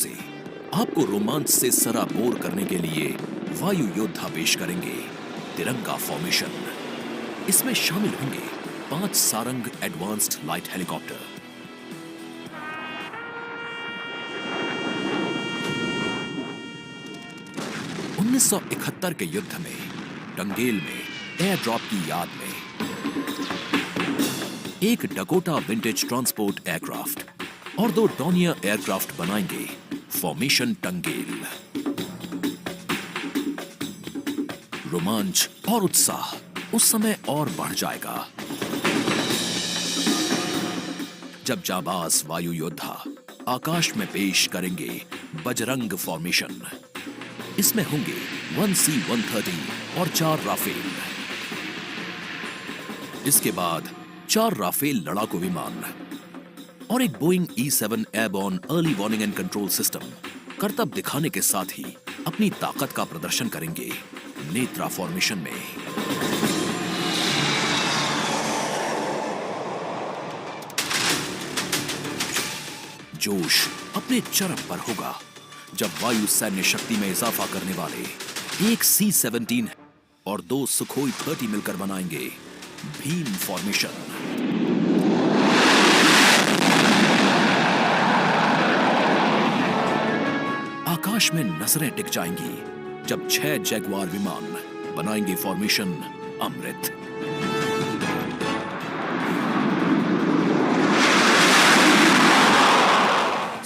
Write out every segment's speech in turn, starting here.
से आपको रोमांच से सराबोर करने के लिए वायु योद्धा पेश करेंगे तिरंगा फॉर्मेशन। इसमें शामिल होंगे 5 सारंग एडवांस्ड लाइट हेलीकॉप्टर, 1971 के युद्ध में टंगेल में एयर ड्रॉप की याद में एक डकोटा विंटेज ट्रांसपोर्ट एयरक्राफ्ट और 2 डॉनियर एयरक्राफ्ट बनाएंगे फॉर्मेशन टंगेल। रोमांच और उत्साह उस समय और बढ़ जाएगा जब जाबाज वायु योद्धा आकाश में पेश करेंगे बजरंग फॉर्मेशन। इसमें होंगे 1C-130 और 4 राफेल। इसके बाद 4 राफेल लड़ाकू विमान और एक Boeing E-7 airborne early warning and control system करतब दिखाने के साथ ही अपनी ताकत का प्रदर्शन करेंगे नेत्रा फॉर्मेशन में। जोश अपने चरम पर होगा जब वायु सैन्य शक्ति में इजाफा करने वाले एक C-17 और 2 सुखोई 30 मिलकर बनाएंगे भीम फॉर्मेशन। आकाश में नजरें टिक जाएंगी जब 6 जैगवार विमान बनाएंगे फॉर्मेशन अमृत।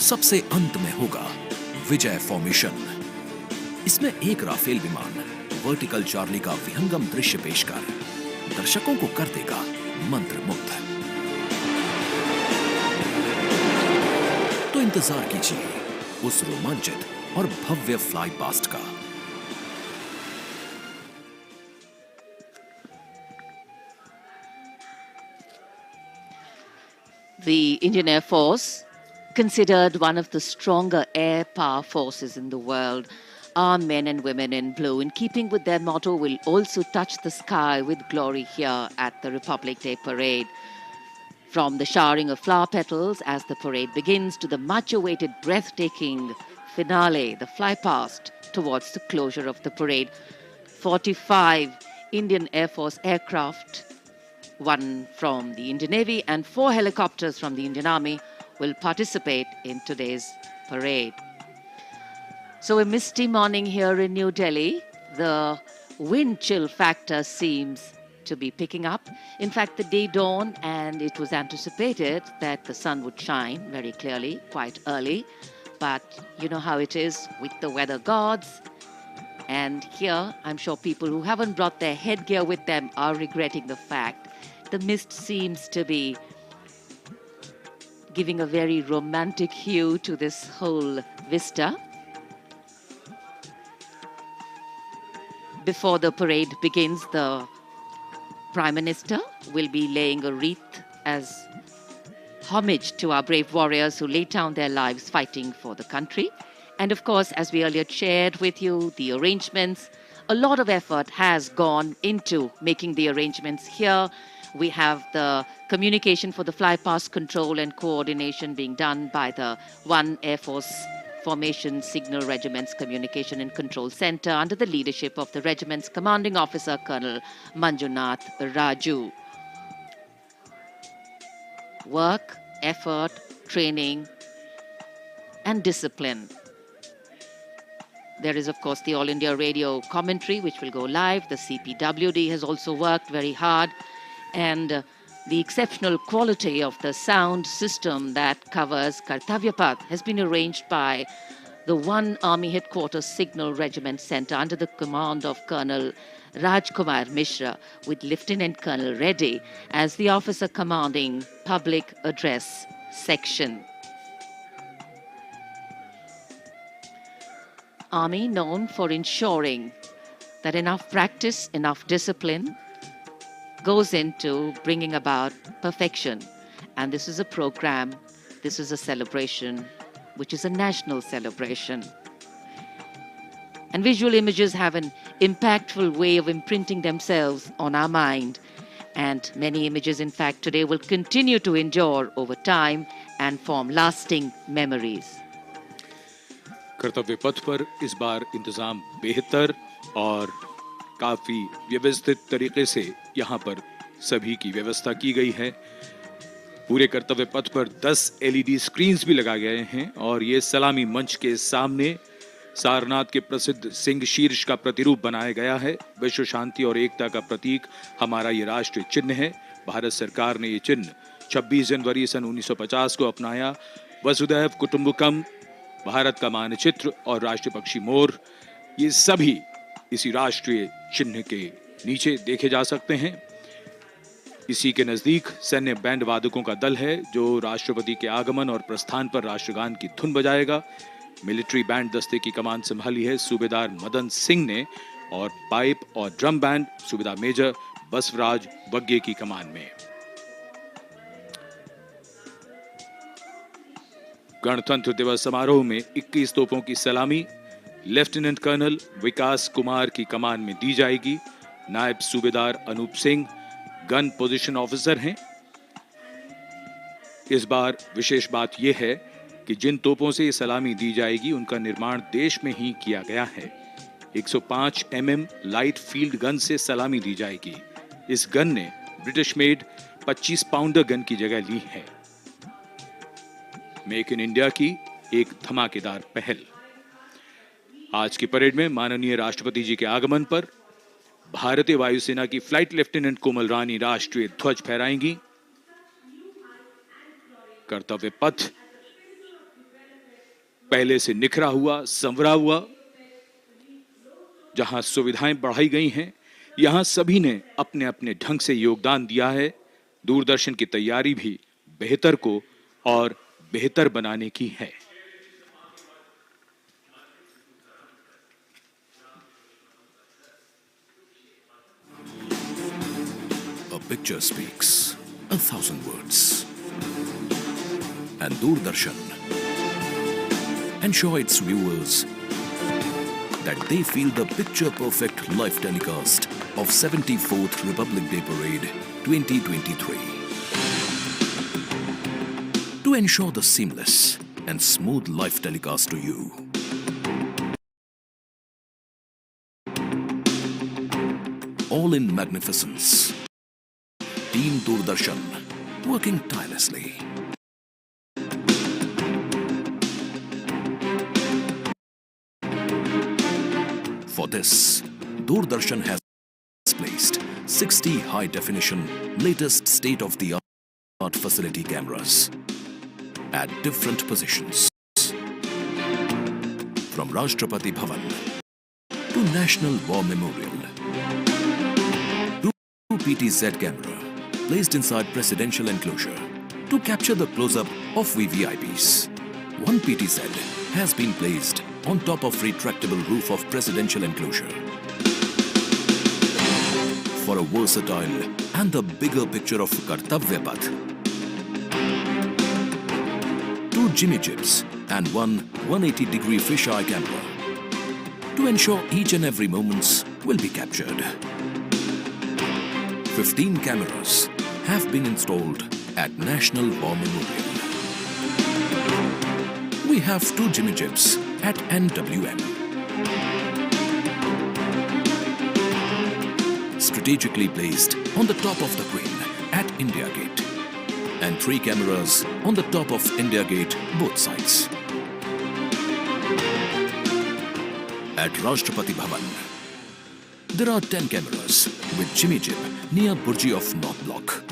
सबसे अंत में होगा विजय फॉर्मेशन। इसमें एक राफेल विमान वर्टिकल चार्ली का विहंगम दृश्य पेश कर दर्शकों को कर देगा मंत्रमुग्ध। तो इंतजार कीजिए उस रोमांचित और भव्य फ्लाई पास्ट का। The Indian Air Force, considered one of the stronger air power forces in the world, our men and women in blue, in keeping with their motto, will also touch the sky with glory here at the Republic Day Parade. From the showering of flower petals as the parade begins to the much-awaited breathtaking finale, the fly past towards the closure of the parade, 45 Indian Air Force aircraft, 1 from the Indian Navy and 4 helicopters from the Indian Army will participate in today's parade. So a misty morning here in New Delhi. The wind chill factor seems to be picking up. In fact, the day dawned and it was anticipated that the sun would shine very clearly quite early. But you know how it is with the weather gods. And here, I'm sure people who haven't brought their headgear with them are regretting the fact the mist seems to be giving a very romantic hue to this whole vista. Before the parade begins, the Prime Minister will be laying a wreath as homage to our brave warriors who laid down their lives fighting for the country. And of course, as we earlier shared with you, the arrangements, a lot of effort has gone into making the arrangements here. We have the communication for the fly past control and coordination being done by the 1 Air Force Formation Signal Regiment's Communication and Control Center under the leadership of the regiment's commanding officer, Colonel Manjunath Raju. Work, effort, training, and discipline. There is, of course, the All India Radio commentary, which will go live. The CPWD has also worked very hard. And the exceptional quality of the sound system that covers Kartavya Path has been arranged by the 1 Army Headquarters Signal Regiment Center under the command of Colonel Rajkumar Mishra, with Lieutenant Colonel Reddy as the officer commanding Public Address Section. Army known for ensuring that enough practice, enough discipline goes into bringing about perfection. And this is a program, this is a celebration, which is a national celebration. And visual images have an impactful way of imprinting themselves on our mind. And many images, in fact, today will continue to endure over time and form lasting memories. कर्तव्य पथ पर इस बार इंतजाम बेहतर और काफी व्यवस्थित तरीके से यहाँ पर सभी की व्यवस्था की गई है। पूरे कर्तव्य पथ पर 10 एलईडी स्क्रीन्स भी लगाए गए हैं और ये सलामी मंच के सामने सारनाथ के प्रसिद्ध सिंह शीर्ष का प्रतिरूप बनाया गया है। विश्व शांति और एकता का प्रतीक हमारा ये राष्ट्रीय चिन्ह है। भारत सरकार ने ये चिन्ह 26 जनवरी सन 1950 को अपनाया। वसुधैव कुटुंबकम, भारत का मानचित्र और राष्ट्रीय पक्षी मोर, ये सभी इसी राष्ट्रीय चिन्ह के नीचे देखे जा सकते हैं। इसी के नजदीक सैन्य बैंड वादकों का दल है जो राष्ट्रपति के आगमन और प्रस्थान पर राष्ट्रगान की धुन बजाएगा। मिलिट्री बैंड दस्ते की कमान संभाली है सूबेदार मदन सिंह ने और पाइप और ड्रम बैंड सूबेदार मेजर बसवराज बग्गे की कमान में। गणतंत्र दिवस समारोह में 21 तोपों की सलामी लेफ्टिनेंट कर्नल विकास कुमार की कमान में दी जाएगी। नायब सूबेदार Anup Singh gun position officer हैं। इस बार विशेष बात यह है कि जिन तोपों से ये सलामी दी जाएगी उनका निर्माण देश में ही किया गया है। 105 mm लाइट फील्ड गन से सलामी दी जाएगी। इस गन ने ब्रिटिश मेड 25 पाउंडर गन की जगह ली है। मेक इन इंडिया की एक धमाकेदार पहल। आज की परेड में माननीय राष्ट्रपति जी के आगमन पर भारतीय वायुसेना की फ्लाइट लेफ्टिनेंट कोमल रानी राष्ट्रीय ध्वज फहराएंगी। कर्तव्य पथ पहले से निखरा हुआ, संवरा हुआ, जहां सुविधाएं बढ़ाई गई हैं, यहां सभी ने अपने अपने ढंग से योगदान दिया है। दूरदर्शन की तैयारी भी बेहतर को और बेहतर बनाने की है। A picture speaks 1,000 words. And Doordarshan ensure its viewers that they feel the picture-perfect live telecast of 74th Republic Day Parade 2023. To ensure the seamless and smooth live telecast to you, all in magnificence, Team Doordarshan working tirelessly. For this, Doordarshan has placed 60 high-definition, latest state-of-the-art facility cameras at different positions, from Rashtrapati Bhavan to National War Memorial. Two PTZ camera placed inside presidential enclosure to capture the close-up of VVIPs. One PTZ has been placed on top of retractable roof of presidential enclosure for a versatile and the bigger picture of Kartavya Path. Two Jimmy Jibs and one 180-degree fisheye camera to ensure each and every moments will be captured. 15 cameras have been installed at National War Memorial. We have two Jimmy Jibs at NWM. Strategically placed on the top of the crane at India Gate, and 3 cameras on the top of India Gate both sides. At Rashtrapati Bhavan, there are 10 cameras with Jimmy Jib near Burji of North Block,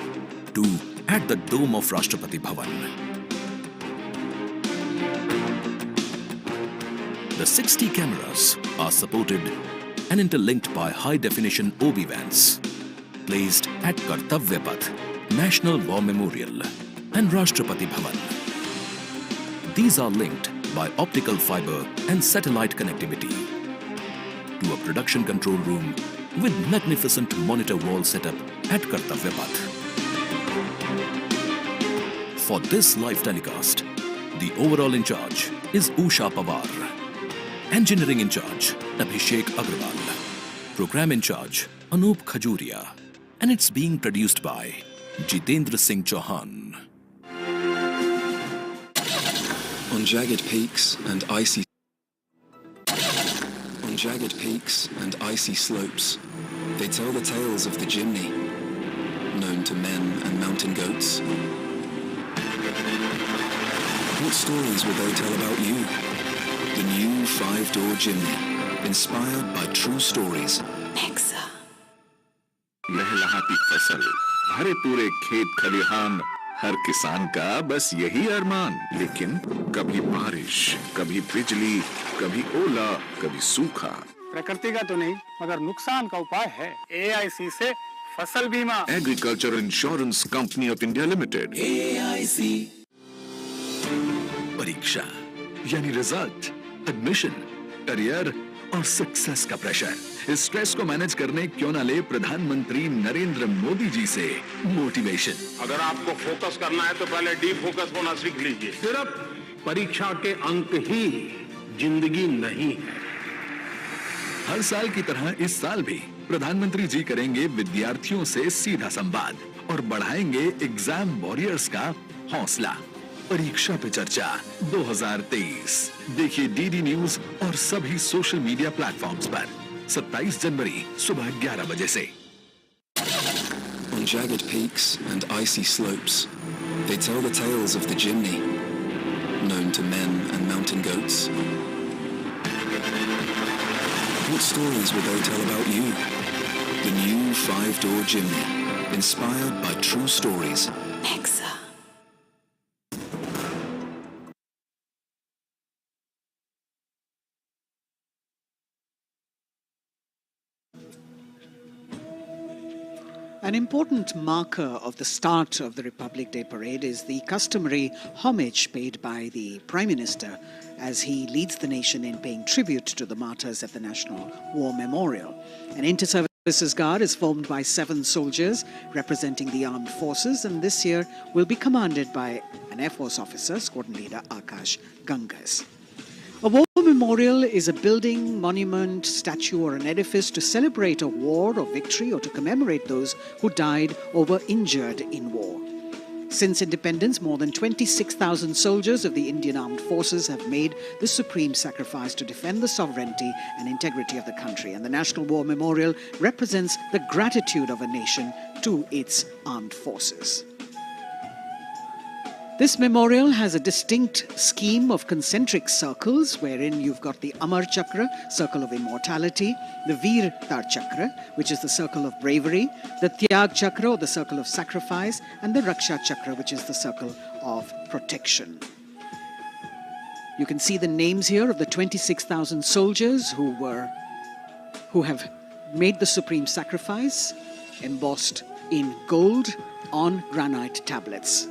2 at the dome of Rashtrapati Bhavan. The 60 cameras are supported and interlinked by high-definition OB vans placed at Kartavya Path, National War Memorial and Rashtrapati Bhavan. These are linked by optical fiber and satellite connectivity to a production control room with magnificent monitor wall setup at Kartavya Path. For this live telecast, the overall in charge is Usha Pawar. Engineering in charge, Abhishek Agrawal. Program in charge, Anup Khajuria. And it's being produced by Jitendra Singh Chauhan. On jagged peaks and icy jagged peaks and icy slopes, they tell the tales of the Jimny, known to men and mountain goats. What stories will they tell about you? The new 5-door Jimny, inspired by true stories. Nexa. लहलहाती फसल, भरे पूरे खेत खलिहान, हर किसान का बस यही अरमान। लेकिन कभी बारिश, कभी बिजली, कभी ओला, कभी सूखा। प्रकृति का तो नहीं, मगर नुकसान का उपाय है। AIC से फसल बीमा। Agriculture insurance company of India limited. AIC। परीक्षा यानी रिजल्ट, एडमिशन, करियर और सक्सेस का प्रेशर। इस स्ट्रेस को मैनेज करने क्यों ना ले प्रधानमंत्री नरेंद्र मोदी जी से मोटिवेशन। अगर आपको फोकस करना है तो पहले डी फोकस होना सीख लीजिए। सिर्फ परीक्षा के अंक ही जिंदगी नहीं है। हर साल की तरह इस साल भी प्रधानमंत्री जी करेंगे विद्यार्थियों से सीधा संवाद और बढ़ाएंगे एग्जाम वॉरियर्स का हौसला। परीक्षा पे चर्चा 2023 देखिए डीडी न्यूज और सभी सोशल मीडिया प्लेटफॉर्म्स पर 27 जनवरी सुबह 11 बजे से। On jagged peaks and icy slopes, they tell the tales of the Jimny, known to men and mountain goats. What stories will they tell about you? The new 5-door Jimny, inspired by true stories. Nexa. An important marker of the start of the Republic Day parade is the customary homage paid by the Prime Minister as he leads the nation in paying tribute to the martyrs at the National War Memorial. An inter-services guard is formed by 7 soldiers representing the armed forces, and this year will be commanded by an Air Force officer, Squadron Leader Akash Gangas. A war memorial is a building, monument, statue or an edifice to celebrate a war or victory or to commemorate those who died or were injured in war. Since independence, more than 26,000 soldiers of the Indian Armed Forces have made the supreme sacrifice to defend the sovereignty and integrity of the country, and the National War Memorial represents the gratitude of a nation to its armed forces. This memorial has a distinct scheme of concentric circles wherein you've got the Amar Chakra, circle of immortality, the Veer Tar Chakra, which is the circle of bravery, the Tyag Chakra, or the circle of sacrifice, and the Raksha Chakra, which is the circle of protection. You can see the names here of the 26,000 soldiers who have made the supreme sacrifice, embossed in gold on granite tablets.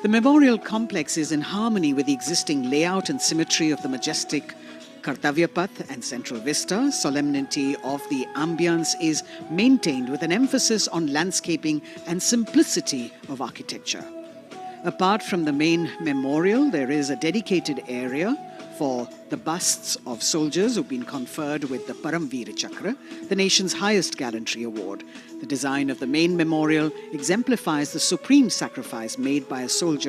The memorial complex is in harmony with the existing layout and symmetry of the majestic Kartavya Path and central vista. Solemnity of the ambience is maintained with an emphasis on landscaping and simplicity of architecture. Apart from the main memorial, there is a dedicated area for the busts of soldiers who've been conferred with the Paramveer Chakra, the nation's highest gallantry award. The design of the main memorial exemplifies the supreme sacrifice made by a soldier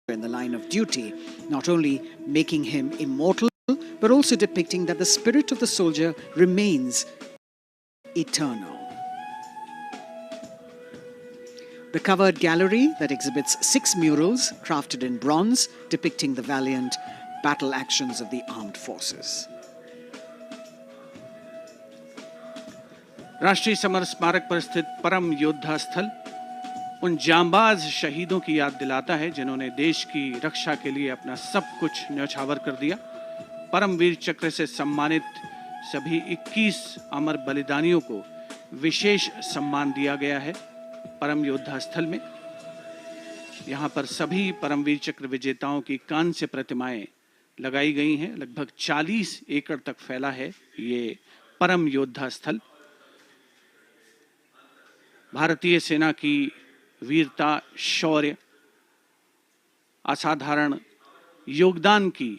in the line of duty, not only making him immortal, but also depicting that the spirit of the soldier remains eternal. The covered gallery that exhibits 6 murals crafted in bronze depicting the valiant battle actions of the armed forces. राष्ट्रीय summer स्मारक पर स्थित परम योद्धा स्थल उन जांबाज शहीदों की याद दिलाता है जिन्होंने देश की रक्षा के लिए अपना सब कुछ न्यौछावर कर दिया। परमवीर चक्र से सम्मानित सभी 21 अमर बलिदानियों को विशेष सम्मान दिया गया है। परम योद्धा स्थल में यहाँ पर सभी परमवीर चक्र विजेताओं की कांस्य प्रतिमाएं लगाई गई हैं। लगभग 40 एकड़ तक फैला है ये परम योद्धा स्थल। भारतीय सेना की वीरता, शौर्य, असाधारण योगदान की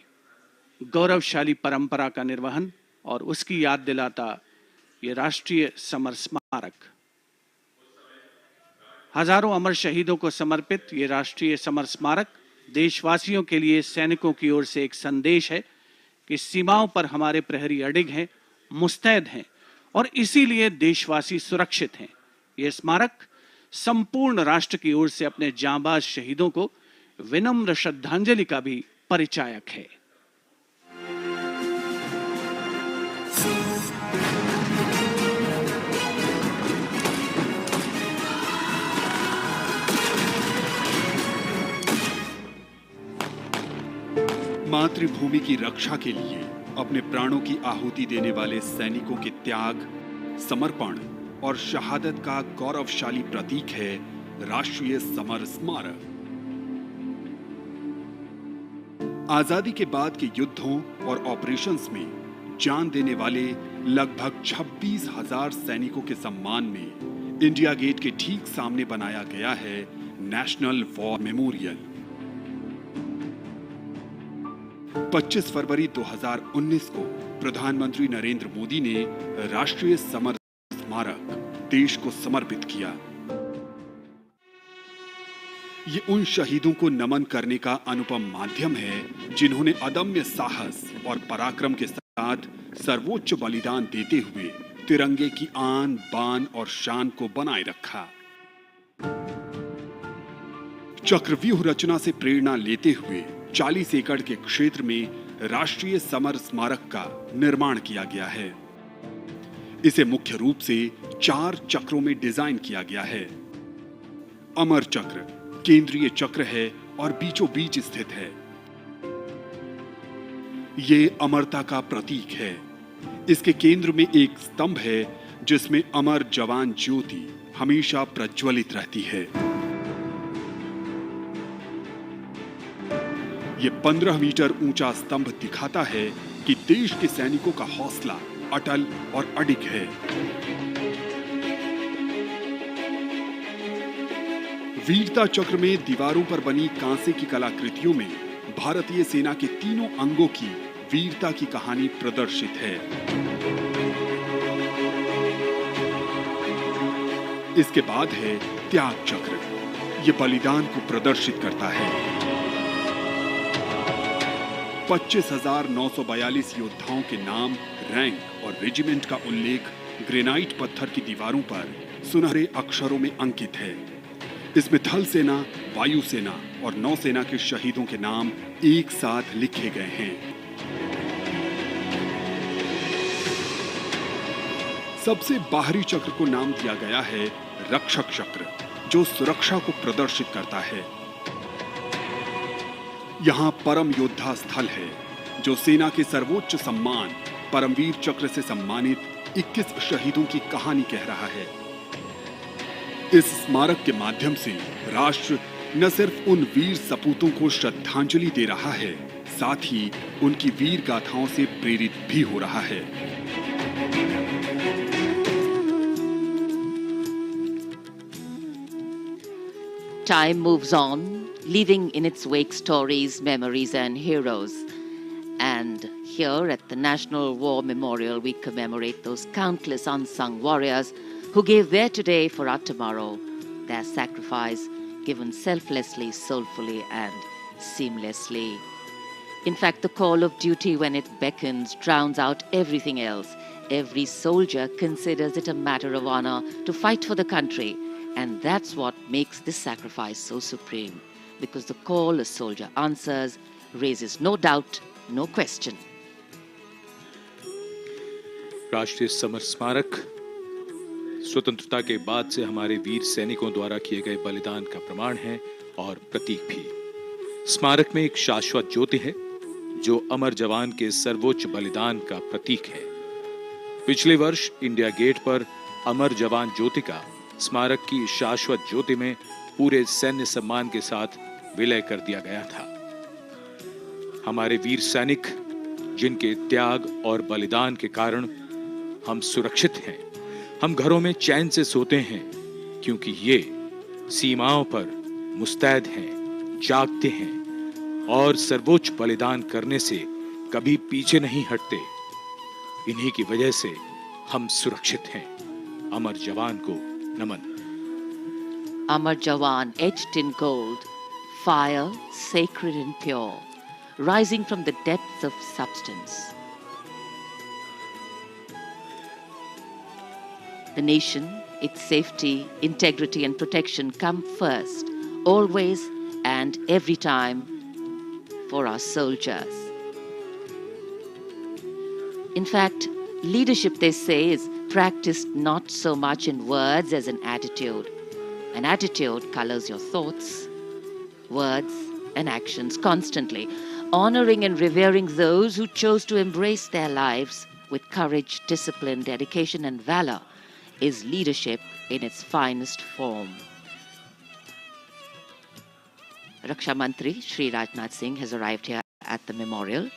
गौरवशाली परंपरा का निर्वहन और उसकी याद दिलाता ये राष्ट्रीय समर स्मारक हजारों अमर शहीदों को समर्पित ये राष्ट्रीय समर स्मारक देशवासियों के लिए सैनिकों की ओर से एक संदेश है कि सीमाओं पर हमारे प्रहरी अडिग हैं, मुस्तैद हैं और इसीलिए देशवासी सुरक्षित हैं। ये स्मारक संपूर्ण राष्ट्र की ओर से अपने जांबाज शहीदों को विनम्र श्रद्धांजलि का भी परिचायक है। मातृभूमि की रक्षा के लिए अपने प्राणों की आहुति देने वाले सैनिकों के त्याग, समर्पण और शहादत का गौरवशाली प्रतीक है राष्ट्रीय समर स्मारक। आजादी के बाद के युद्धों और ऑपरेशंस में जान देने वाले लगभग 26,000 सैनिकों के सम्मान में इंडिया गेट के ठीक सामने बनाया गया है नेशनल वॉर मेमोरियल। 25 फरवरी 2019 को प्रधानमंत्री नरेंद्र मोदी ने राष्ट्रीय समर स्मारक देश को समर्पित किया। ये उन शहीदों को नमन करने का अनुपम माध्यम है जिन्होंने अदम्य साहस और पराक्रम के साथ सर्वोच्च बलिदान देते हुए तिरंगे की आन, बान और शान को बनाए रखा। चक्रव्यूह रचना से प्रेरणा लेते हुए 40 एकड़ के क्षेत्र में राष्ट्रीय समर स्मारक का निर्माण किया गया है। इसे मुख्य रूप से 4 चक्रों में डिजाइन किया गया है। अमर चक्र केंद्रीय चक्र है और बीचों बीच स्थित है। ये अमरता का प्रतीक है। इसके केंद्र में एक स्तंभ है जिसमें अमर जवान ज्योति हमेशा प्रज्वलित रहती है। ये 15 मीटर ऊंचा स्तंभ दिखाता है कि देश के सैनिकों का हौसला अटल और अडिग है। वीरता चक्र में दीवारों पर बनी कांसे की कलाकृतियों में भारतीय सेना के तीनों अंगों की वीरता की कहानी प्रदर्शित है। इसके बाद है त्याग चक्र। ये बलिदान को प्रदर्शित करता है। 25,942 योद्धाओं के नाम, रैंक और रेजिमेंट का उल्लेख ग्रेनाइट पत्थर की दीवारों पर सुनहरे अक्षरों में अंकित है। इसमें थल सेना, वायु सेना और नौसेना के शहीदों के नाम एक साथ लिखे गए हैं। सबसे बाहरी चक्र को नाम दिया गया है रक्षक चक्र, जो सुरक्षा को प्रदर्शित करता है। यहाँ परम योद्धा स्थल है, जो सेना के सर्वोच्च सम्मान परमवीर चक्र से सम्मानित 21 शहीदों की कहानी कह रहा है। इस स्मारक के माध्यम से राष्ट्र न सिर्फ उन वीर सपूतों को श्रद्धांजलि दे रहा है, साथ ही उनकी वीर गाथाओं से प्रेरित भी हो रहा है। Time moves on, leaving in its wake stories, memories, and heroes. And here at the National War Memorial, we commemorate those countless unsung warriors who gave their today for our tomorrow, their sacrifice given selflessly, soulfully, and seamlessly. In fact, the call of duty, when it beckons, drowns out everything else. Every soldier considers it a matter of honor to fight for the country, and that's what makes this sacrifice so supreme, because the call a soldier answers raises no doubt, no question. राष्ट्रीय summer स्मारक स्वतंत्रता के बाद से हमारे वीर सैनिकों द्वारा किए गए बलिदान का प्रमाण है और प्रतीक भी। स्मारक में एक शाश्वत ज्योति है जो अमर जवान के सर्वोच्च बलिदान का प्रतीक है। पिछले वर्ष इंडिया गेट पर अमर जवान ज्योति का स्मारक की शाश्वत ज्योति में पूरे सैन्य सम्मान के साथ विलय कर दिया गया था। हमारे वीर सैनिक जिनके त्याग और बलिदान के कारण हम सुरक्षित हैं, हम घरों में चैन से सोते हैं, क्योंकि ये सीमाओं पर मुस्तैद हैं, जागते हैं और सर्वोच्च बलिदान करने से कभी पीछे नहीं हटते। इन्हीं की वजह से हम सुरक्षित हैं। अमर जवान को नमन। Amar Jawan etched in gold, fire sacred and pure, rising from the depths of substance. The nation, its safety, integrity and protection come first, always and every time for our soldiers. In fact, leadership, they say, is practiced not so much in words as in attitude. An attitude colors your thoughts, words and actions constantly, honoring and revering those who chose to embrace their lives with courage, discipline, dedication and valor is leadership in its finest form. Raksha Mantri Shri Rajnath Singh has arrived here at the memorial,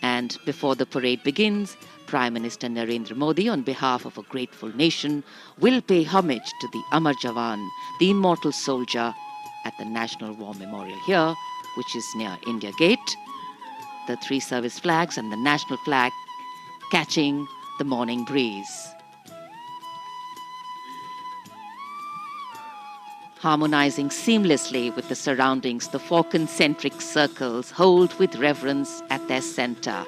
and before the parade begins, Prime Minister Narendra Modi, on behalf of a grateful nation, will pay homage to the Amar Jawan, the immortal soldier, at the National War Memorial here, which is near India Gate. The three service flags and the national flag catching the morning breeze. Harmonizing seamlessly with the surroundings, the four concentric circles hold with reverence at their center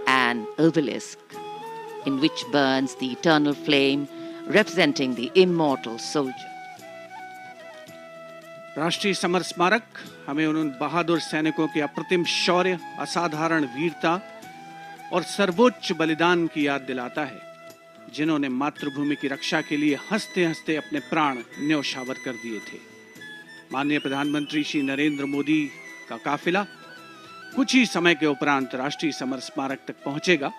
an obelisk in which burns the eternal flame representing the immortal soldier. राष्ट्रीय summer स्मारक हमें उन बहादुर सैनिकों के अप्रतिम शौर्य, असाधारण वीरता और सर्वोच्च बलिदान की याद दिलाता है, जिन्होंने मातृभूमि की रक्षा के लिए हंसते हंसते अपने प्राण न्योछावर कर दिए थे। माननीय प्रधानमंत्री श्री नरेंद्र मोदी का काफिला कुछ ही समय के उपरांत राष्ट्रीय समर स्मारक तक पहुंचेगा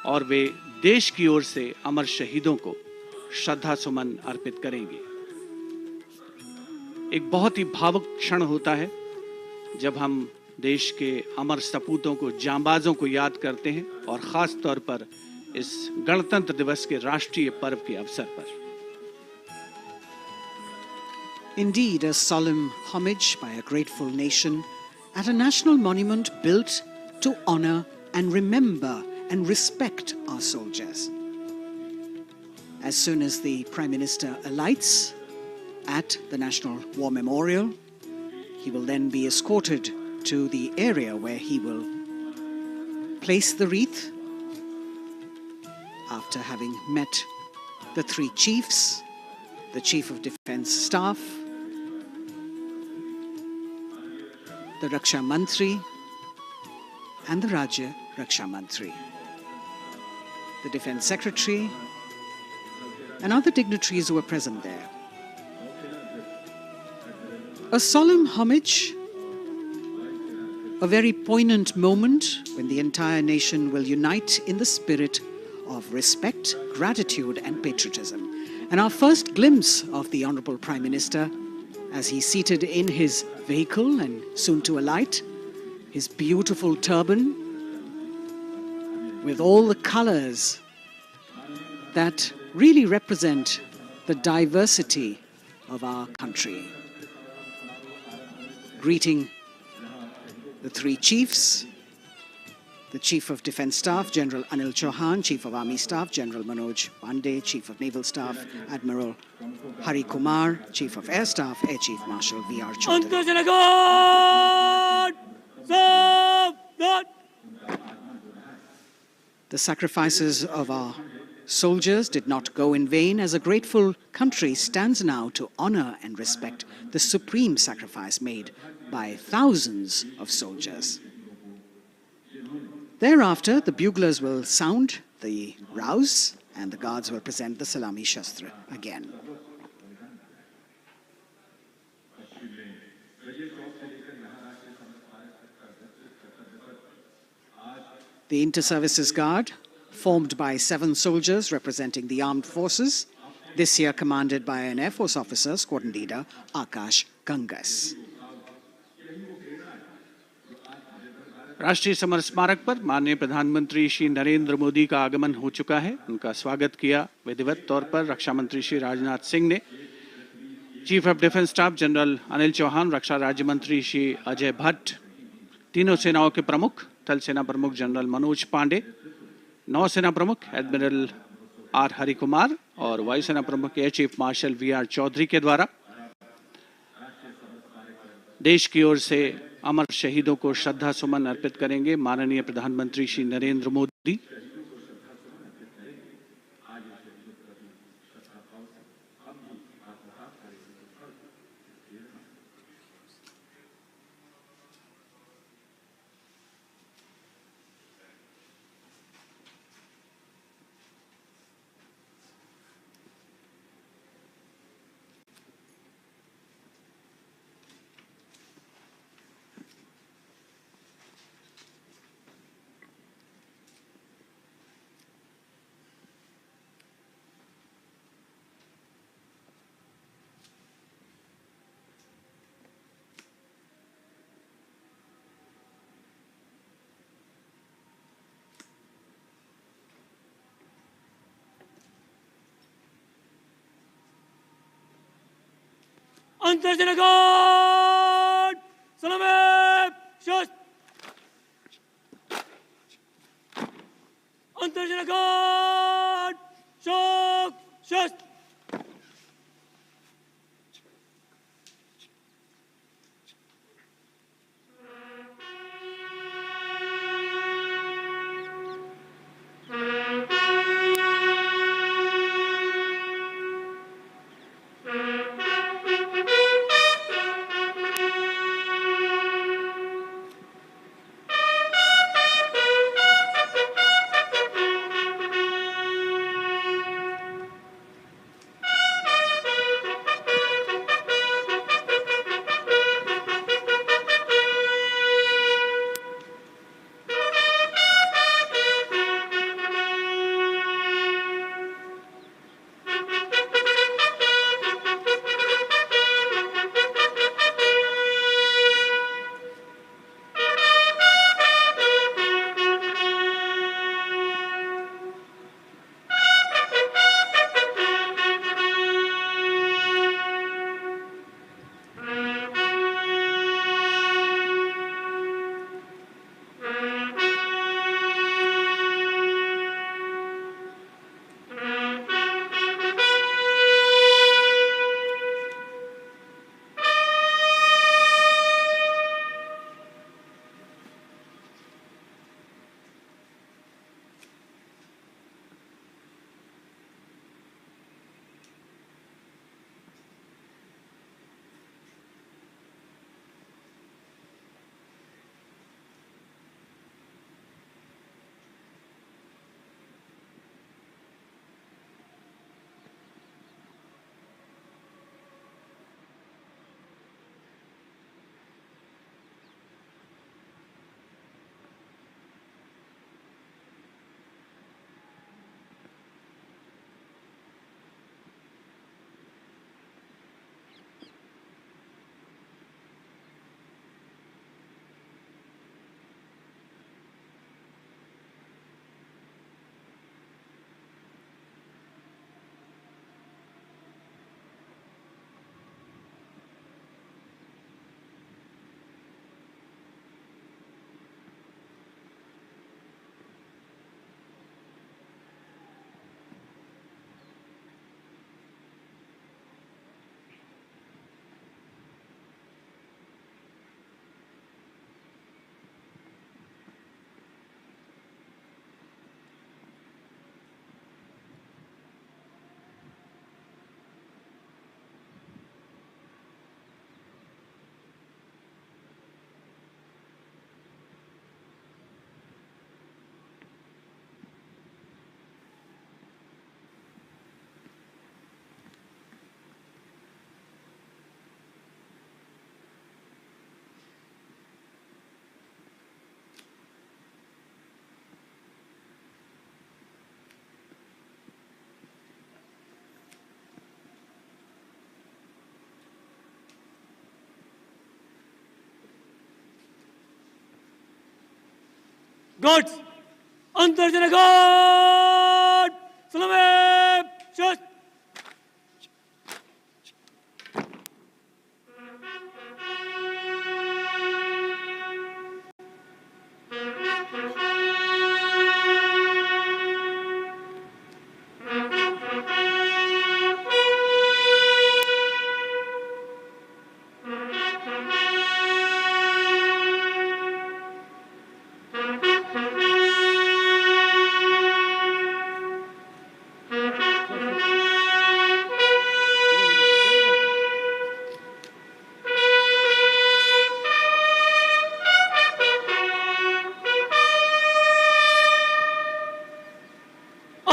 और वे देश की ओर से अमर शहीदों को श्रद्धा सुमन अर्पित करेंगे। एक बहुत ही भावुक क्षण होता है जब हम देश के अमर सपूतों को, जांबाजों को याद करते हैं और खास तौर पर इस गणतंत्र दिवस के राष्ट्रीय पर्व के अवसर पर। Indeed, a solemn homage by a grateful nation at a national monument built to honor and remember and respect our soldiers. As soon as the Prime Minister alights at the National War Memorial, he will then be escorted to the area where he will place the wreath after having met the three chiefs, the Chief of Defence Staff, the Raksha Mantri and the Rajya Raksha Mantri, the Defence Secretary and other dignitaries who were present there. A solemn homage, a very poignant moment when the entire nation will unite in the spirit of respect, gratitude and patriotism. And our first glimpse of the Honourable Prime Minister as he's seated in his vehicle and soon to alight, his beautiful turban with all the colours that really represent the diversity of our country. Greeting the three chiefs, the Chief of Defence Staff, General Anil Chauhan, Chief of Army Staff, General Manoj Pandey, Chief of Naval Staff, Admiral Hari Kumar, Chief of Air Staff, Air Chief Marshal V.R. Chaudhary. The sacrifices of our soldiers did not go in vain, as a grateful country stands now to honour and respect the supreme sacrifice made by thousands of soldiers. Thereafter, the buglers will sound the rouse and the guards will present the Salami Shastra again. The Inter-Services Guard, formed by 7 soldiers representing the armed forces, this year commanded by an Air Force officer, Squadron Leader Akash Gangas. राष्ट्रीय summer स्मारक पर माननीय प्रधानमंत्री श्री नरेंद्र मोदी का आगमन हो चुका है। उनका स्वागत किया विधिवत तौर पर रक्षा मंत्री श्री राजनाथ सिंह ने। Chief of defence staff general Anil Chauhan, रक्षा राज्य मंत्री श्री अजय भट्ट, तीनों सेनाओं के प्रमुख, थल सेना प्रमुख जनरल मनोज पांडे, नौसेना प्रमुख एडमिरल आर हरि कुमार और वायुसेना प्रमुख air chief marshal V R. Chaudhari के द्वारा देश की ओर से अमर शहीदों को श्रद्धा सुमन अर्पित करेंगे माननीय प्रधानमंत्री Shri Narendra Modi. Antırcınagot! Salame! Şast! Antırcınagot! Şok! Şast! Gods! Antırcınagot! Salame! Şast!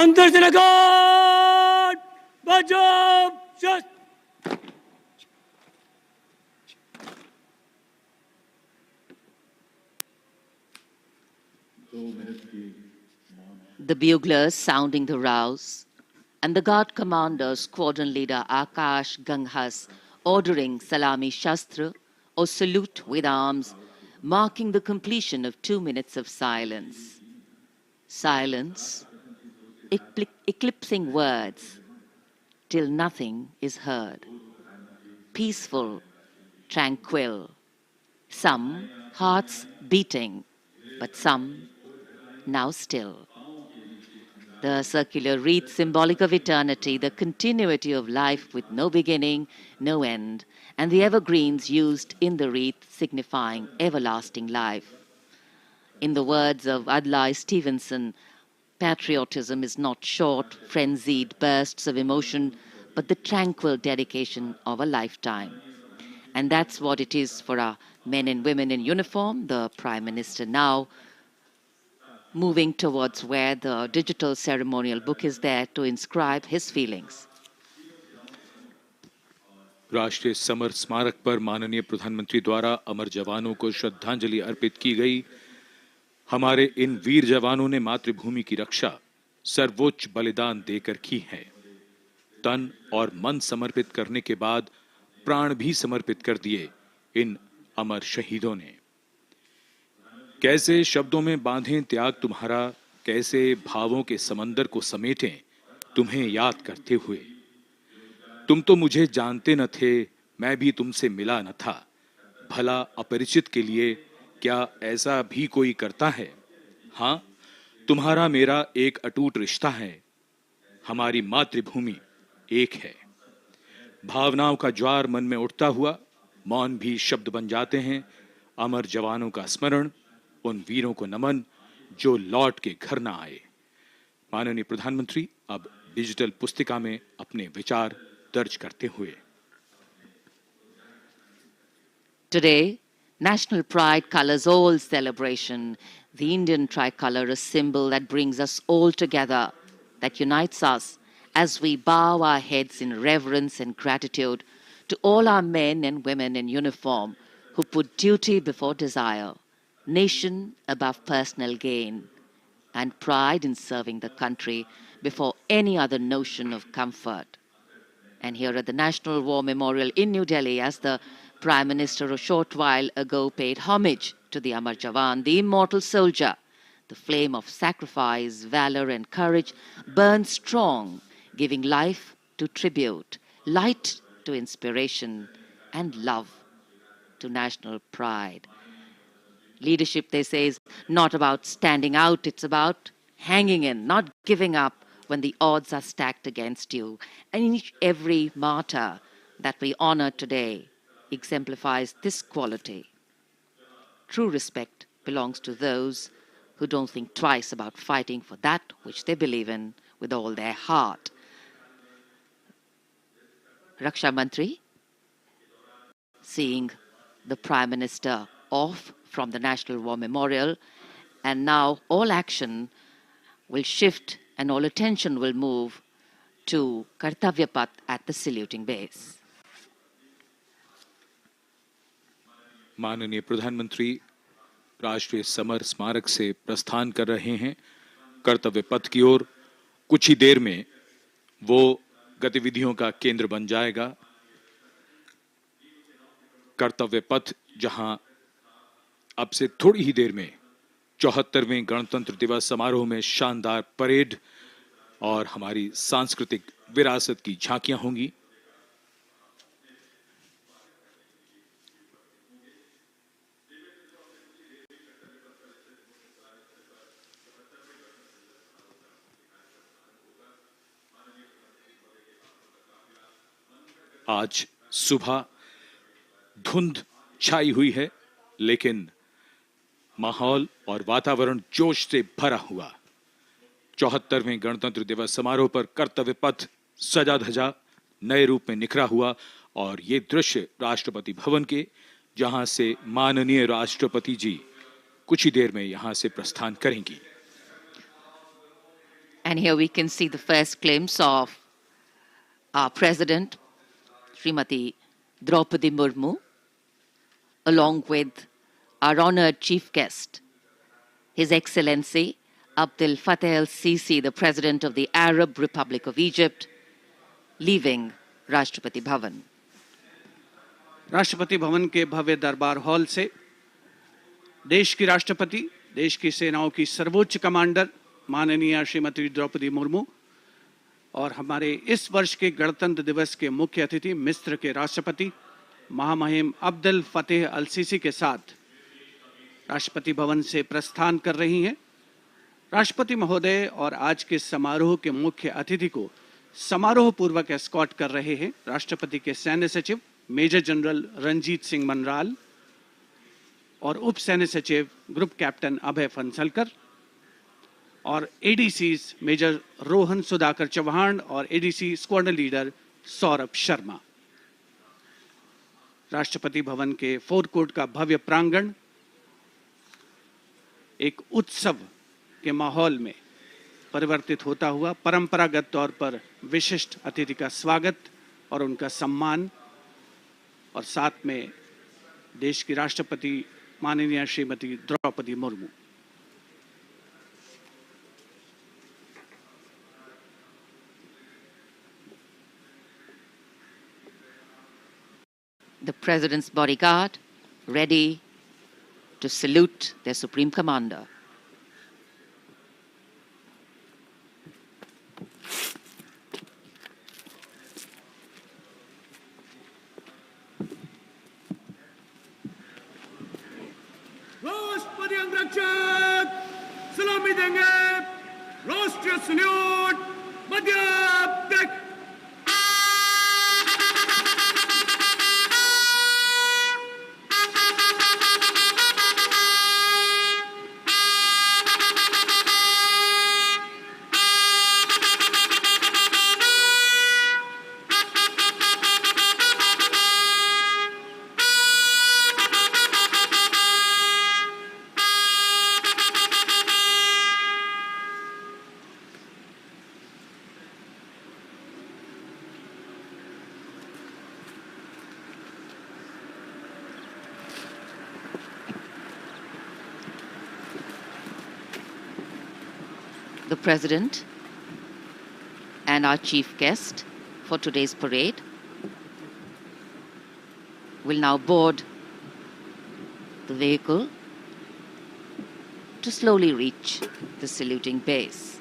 अंतर्जनकाट बचाव शस्त्र The buglers sounding the rouse, and the guard commander, squadron leader Akash Ganghas, ordering Salami Shastra or salute with arms, marking the completion of 2 minutes of silence. Silence, eclipsing words, till nothing is heard. Peaceful, tranquil, some hearts beating, but some now still. The circular wreath, symbolic of eternity, the continuity of life with no beginning, no end, and the evergreens used in the wreath signifying everlasting life. In the words of Adlai Stevenson, patriotism is not short, frenzied bursts of emotion, but the tranquil dedication of a lifetime. And that's what it is for our men and women in uniform. The Prime Minister now moving towards where the digital ceremonial book is there to inscribe his feelings. राष्ट्रीय summer स्मारक पर माननीय प्रधानमंत्री द्वारा अमर जवानों को श्रद्धांजलि अर्पित की गई। हमारे इन वीर जवानों ने मातृभूमि की रक्षा सर्वोच्च बलिदान देकर की है। तन और मन समर्पित करने के बाद प्राण भी समर्पित कर दिए इन अमर शहीदों ने। कैसे शब्दों में बांधें त्याग तुम्हारा, कैसे भावों के समंदर को समेटें तुम्हें याद करते हुए। तुम तो मुझे जानते न थे, मैं भी तुमसे मिला न था, भला अपरिचित के लिए क्या ऐसा भी कोई करता है। हाँ, तुम्हारा मेरा एक अटूट रिश्ता है, हमारी मातृभूमि एक है। भावनाओं का ज्वार मन में उठता हुआ मौन भी शब्द बन जाते हैं। अमर जवानों का स्मरण, उन वीरों को नमन जो लौट के घर ना आए। माननीय प्रधानमंत्री अब डिजिटल पुस्तिका में अपने विचार दर्ज करते हुए। Today, national pride colors all celebration. The Indian tricolor, a symbol that brings us all together, that unites us as we bow our heads in reverence and gratitude to all our men and women in uniform who put duty before desire, nation above personal gain, and pride in serving the country before any other notion of comfort. And here at the National War Memorial in New Delhi, as the Prime Minister a short while ago paid homage to the Amar Jawan, the immortal soldier, the flame of sacrifice, valor and courage burns strong, giving life to tribute, light to inspiration, and love to national pride. Leadership, they say, is not about standing out, it's about hanging in, not giving up when the odds are stacked against you. And every martyr that we honor today exemplifies this quality. True respect belongs to those who don't think twice about fighting for that which they believe in with all their heart. Raksha Mantri, seeing the Prime Minister off from the National War Memorial, and now all action will shift and all attention will move to Kartavya Path at the saluting base. माननीय प्रधानमंत्री राष्ट्रीय summer स्मारक से प्रस्थान कर रहे हैं कर्तव्य पथ की ओर। कुछ ही देर में वो गतिविधियों का केंद्र बन जाएगा। कर्तव्य पथ जहां अब से थोड़ी ही देर में 74वें गणतंत्र दिवस समारोह में शानदार परेड और हमारी सांस्कृतिक विरासत की झांकियां होंगी। आज सुबह धुंध छाई हुई है, लेकिन माहौल और वातावरण जोश से भरा हुआ। 74वें गणतंत्र दिवस समारोह पर कर्तव्य पथ सजा धजा नए रूप में निखरा हुआ और ये दृश्य राष्ट्रपति भवन के, जहां से माननीय राष्ट्रपति जी कुछ ही देर में यहां से प्रस्थान करेंगी। And here we can see the first glimpse of our President, Srimati Draupadi Murmu, along with our honored chief guest, His Excellency Abdel Fattah el-Sisi, the President of the Arab Republic of Egypt, leaving Rashtrapati Bhavan. Rashtrapati Bhavan के भव्य दरबार hall से देश की राष्ट्रपति, देश की सेनाओं की सर्वोच्च कमांडर माननीय श्रीमती द्रौपदी मुर्मू और हमारे इस वर्ष के गणतंत्र दिवस के मुख्य अतिथि मिस्र के राष्ट्रपति महामहिम अब्दुल फतेह अल सीसी के साथ राष्ट्रपति भवन से प्रस्थान कर रही हैं। राष्ट्रपति महोदय और आज के समारोह के मुख्य अतिथि को समारोह पूर्वक एस्कॉर्ट कर रहे हैं राष्ट्रपति के सैन्य सचिव मेजर जनरल रंजीत सिंह मनराल और उप सैन्य सचिव ग्रुप कैप्टन अभय फंसलकर और एडीसीज मेजर रोहन सुधाकर चौहान और ADC squadron leader Saurabh Sharma. Rashtrapati Bhavan के फोर कोर्ट का भव्य प्रांगण एक उत्सव के माहौल में परिवर्तित होता हुआ परंपरागत तौर पर विशिष्ट अतिथि का स्वागत और उनका सम्मान और साथ में देश की राष्ट्रपति माननीय Shrimati Draupadi Murmu. The President's bodyguard ready to salute their Supreme Commander. राष्ट्रपति अंगरक्षक सलामी देंगे। राष्ट्रीय सल्यूट मध्य तक। The President and our chief guest for today's parade will now board the vehicle to slowly reach the saluting base.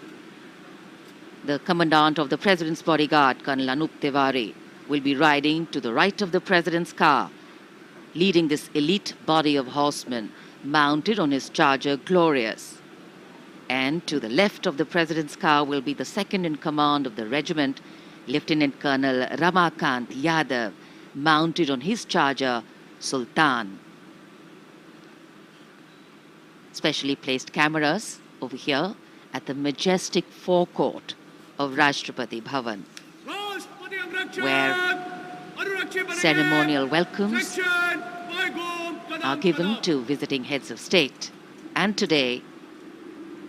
The Commandant of the President's bodyguard, Colonel Anup Tiwari, will be riding to the right of the President's car, leading this elite body of horsemen mounted on his charger Glorious. And to the left of the President's car will be the second in command of the regiment, Lieutenant Colonel Ramakant Yadav, mounted on his charger, Sultan. Specially placed cameras over here at the majestic forecourt of Rashtrapati Bhavan, where ceremonial welcomes are given to visiting heads of state. And today,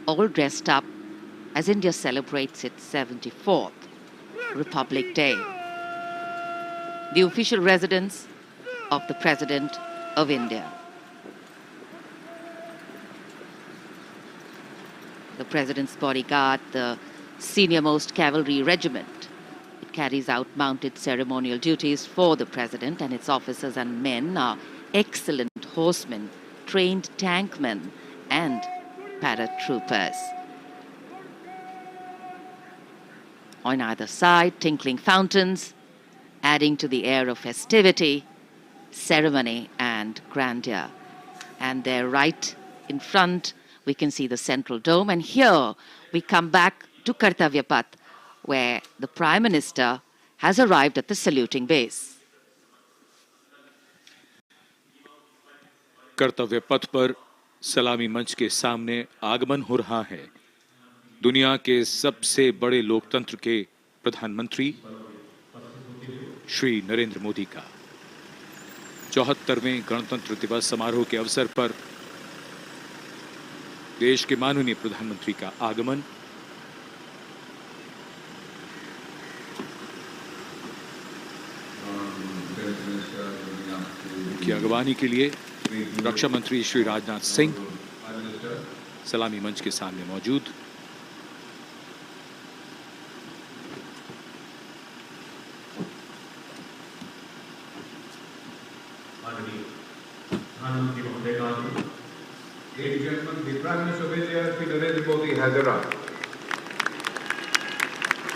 all dressed up as India celebrates its 74th Republic Day. The official residence of the President of India. The President's bodyguard, the senior-most cavalry regiment. It carries out mounted ceremonial duties for the President, and its officers and men are excellent horsemen, trained tankmen, and paratroopers. On either side, tinkling fountains, adding to the air of festivity, ceremony, and grandeur. And there, right in front, we can see the central dome. And here we come back to Kartavya Path, where the Prime Minister has arrived at the saluting base. कर्तव्य पथ पर सलामी मंच के सामने आगमन हो रहा है दुनिया के सबसे बड़े लोकतंत्र के प्रधानमंत्री श्री नरेंद्र मोदी का 74वें गणतंत्र दिवस समारोह के अवसर पर देश के माननीय प्रधानमंत्री का आगमन की अगवानी के लिए रक्षा मंत्री श्री राजनाथ सिंह सलामी मंच के सामने मौजूद।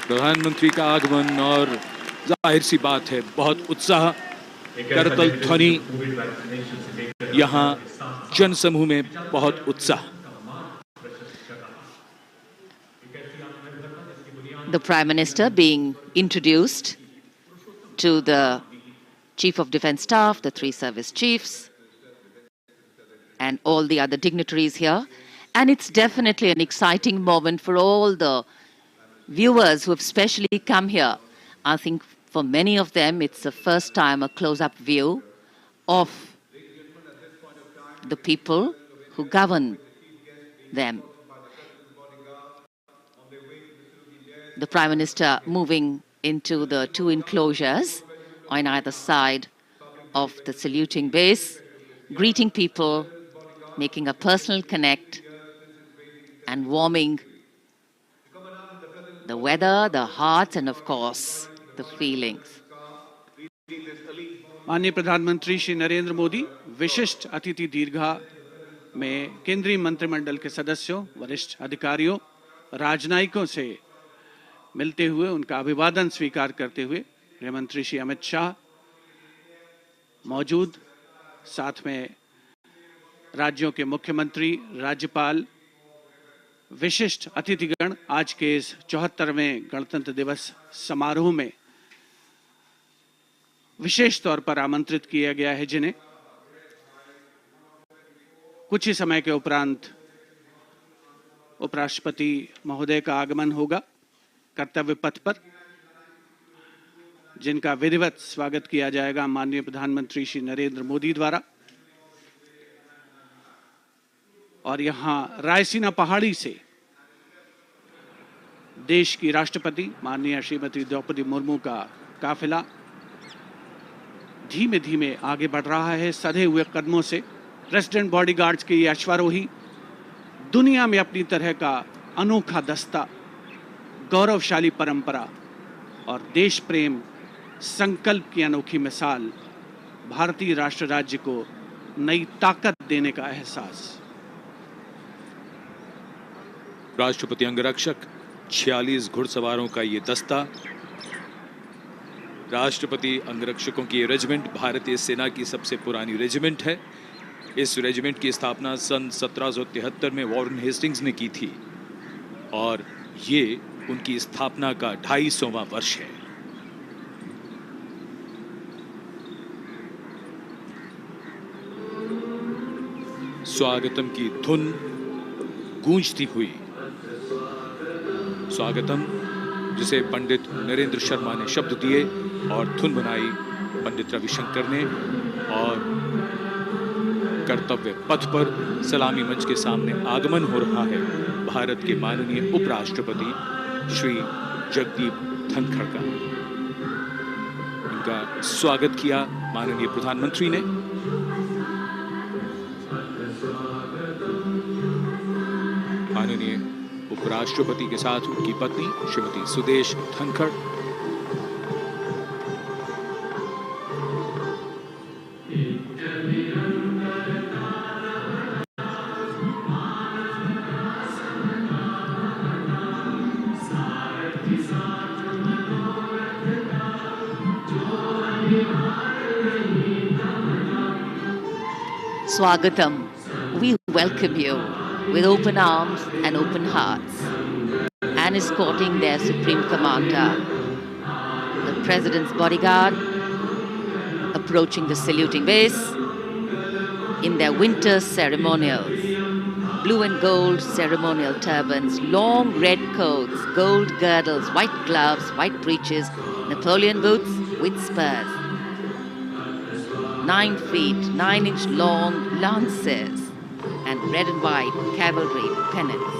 प्रधानमंत्री का आगमन और जाहिर सी बात है बहुत उत्साह, करतल ध्वनि, यहाँ जनसमूह में बहुत उत्साह। The Prime Minister being introduced to the Chief of Defence Staff, the 3 service chiefs, and all the other dignitaries here. And it's definitely an exciting moment for all the viewers who have specially come here. I think for many of them, it's the first time a close-up view of the people who govern them. The Prime Minister moving into the 2 enclosures on either side of the saluting base, greeting people, making a personal connect, and warming the weather, the hearts, and of course, the feelings. माननीय प्रधानमंत्री श्री नरेंद्र मोदी विशिष्ट अतिथि दीर्घा में केंद्रीय मंत्रिमंडल के सदस्यों, वरिष्ठ अधिकारियों, राजनयिकों से मिलते हुए उनका अभिवादन स्वीकार करते हुए गृह मंत्री श्री अमित शाह मौजूद, साथ में राज्यों के मुख्यमंत्री, राज्यपाल, विशिष्ट अतिथिगण आज के इस 74वें गणतंत्र दिवस समारोह में विशेष तौर पर आमंत्रित किया गया है, जिन्हें कुछ ही समय के उपरांत उपराष्ट्रपति महोदय का आगमन होगा कर्तव्य पथ पर, जिनका विधिवत स्वागत किया जाएगा माननीय प्रधानमंत्री श्री नरेंद्र मोदी द्वारा। और यहां रायसीना पहाड़ी से देश की राष्ट्रपति माननीय श्रीमती द्रौपदी मुर्मू का काफिला धीमे धीमे आगे बढ़ रहा है सधे हुए कदमों से। प्रेसिडेंट बॉडीगार्ड्स के ये अश्वारोही दुनिया में अपनी तरह का अनोखा दस्ता, गौरवशाली परंपरा और देश प्रेम संकल्प की अनोखी मिसाल, भारतीय राष्ट्र राज्य को नई ताकत देने का एहसास। राष्ट्रपति अंगरक्षक 46 घुड़सवारों का ये दस्ता, राष्ट्रपति अंगरक्षकों की ये रेजिमेंट भारतीय सेना की सबसे पुरानी रेजिमेंट है। इस रेजिमेंट की स्थापना सन 1773 में वॉरेन हेस्टिंग्स ने की थी और ये उनकी स्थापना का 250वां वर्ष है। स्वागतम की धुन गूंजती हुई, स्वागतम जिसे पंडित नरेंद्र शर्मा ने शब्द दिए और धुन बनाई पंडित रविशंकर ने, और कर्तव्य पथ पर सलामी मंच के सामने आगमन हो रहा है भारत के माननीय उपराष्ट्रपति श्री जगदीप धनखड़ का। उनका स्वागत किया माननीय प्रधानमंत्री ने। माननीय उपराष्ट्रपति के साथ उनकी पत्नी Shrimati Sudesh Dhankhar, Swagatam, we welcome you with open arms and open hearts, and escorting their Supreme Commander, the President's bodyguard, approaching the saluting base in their winter ceremonials. Blue and gold ceremonial turbans, long red coats, gold girdles, white gloves, white breeches, Napoleon boots with spurs. 9 feet, 9-inch long lances and red and white cavalry pennants.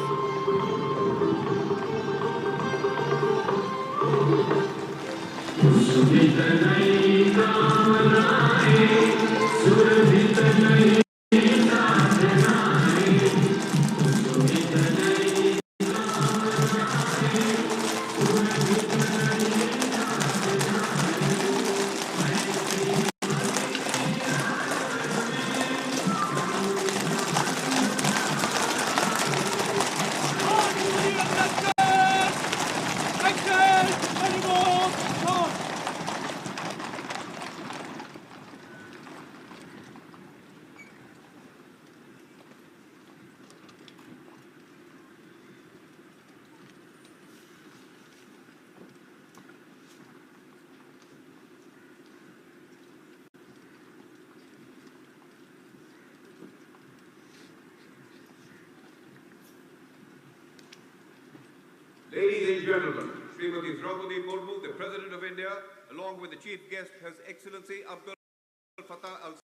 Ladies and gentlemen, Srimati Draupadi Murmu, the President of India, along with the chief guest, His Excellency Abdul Fattah al